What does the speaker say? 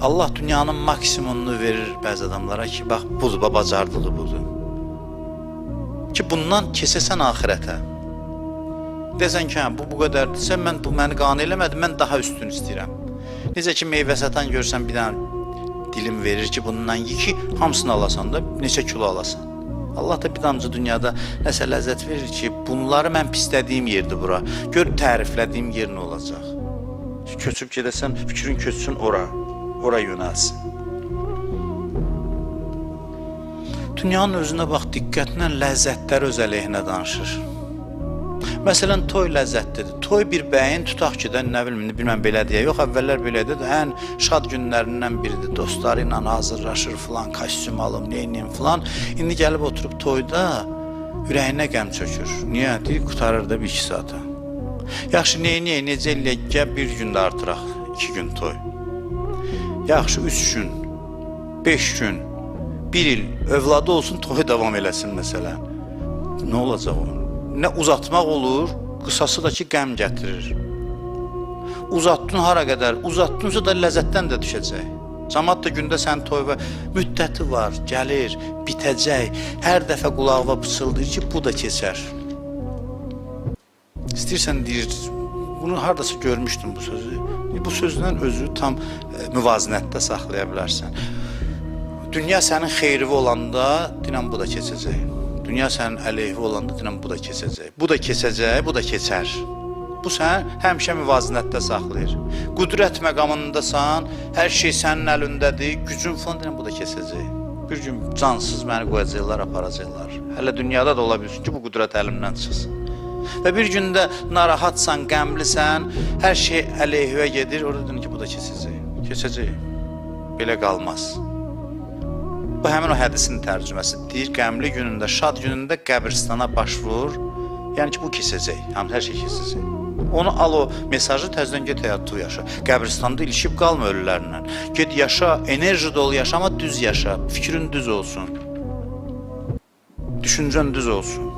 Allah dünyanın maksimumunu verir bəzi adamlara ki, bax budur, bacardığı budur. Ki bundan keçəsən axirətə. Desən ki, bu qədərdir, sən bu məni qane eləmədi, mən daha üstün istəyirəm. Necə ki, meyvə satan görsən bir dənə dilim verir ki, bundan ye ki, hamısını alasan da neçə kilo alasan. Allah da bir damcı dünyada nəsə ləzzət verir ki, bunları mən pislədiyim yerdir bura. Gör, təriflədiyim yer nə olacaq. Köçüb gedəsən, fikrin köçsün ora yönəlsin. Dünyanın özünə bax, diqqətlə ləzzətlər öz əleyhinə danışır. Məsələn, toy ləzzətlidir. Toy bir bəyin tutaq ki, nə bilməm belə deyə. Yox, əvvəllər belə də ən şad günlərindən biridir. Dostları ilə hazırlaşır filan, kostyum alım, neyniyim filan. İndi gəlib oturub toyda ürəyinə qəm çökür. Niyə? Deyir, qutarır da 1-2 saata. Yaxşı, neyniyək, necə eləyək, gəl bir gün də artıraq, 2 gün toy. Yaxşı, 3 gün, 5 gün, 1 il övladı olsun, toy davam eləsin məsələn. Nə olacaq onun? Nə uzatmaq olur, qısası da ki, qəm gətirir. Uzatdın hara qədər, uzatdınsa da ləzzətdən də düşəcək. Cəmaət də gündə sən toy və müddəti var, gəlir, bitəcək. Hər dəfə qulağına pıçıldayır ki, bu da keçər. İstəyirsən deyir, bunu haradasa görmüşdüm bu sözü. Bu sözlə özü tam müvazinətdə saxlaya bilərsən. Dünya sənin xeyrivi olanda, dinən bu da keçəcək. Dünya sənin əleyhi olanda dinən bu da keçəcək. Bu da keçəcək, bu da keçər. Bu sən həmişə müvazinətdə saxlayır. Qüdrət məqamındasan, hər şey sənin əlindədir, gücün falan dinən bu da keçəcək. Bir gün cansız məni qoyacaqlar, aparacaqlar. Hələ dünyada da ola bilsin ki, bu qüdrət əlimdən çıxsın. Və bir gündə narahatsan, qəmlisən, hər şey əleyhivə gedir, orada deyir ki, bu da keçəcək. Keçəcək. Belə qalmaz. Bu həmin o hədisin tərcüməsidir. Deyir, qəmli günündə, şad günündə qəbristana baş vur. Yəni ki, bu keçəcək. Hər şey keçəcək. Onu al o mesajı təzdən get həyatı yaşa. Qəbristanda ilişib qalma ölülərlə. Get yaşa, enerji dolu yaşa, amma düz yaşa. Fikrin düz olsun. Düşüncən düz olsun.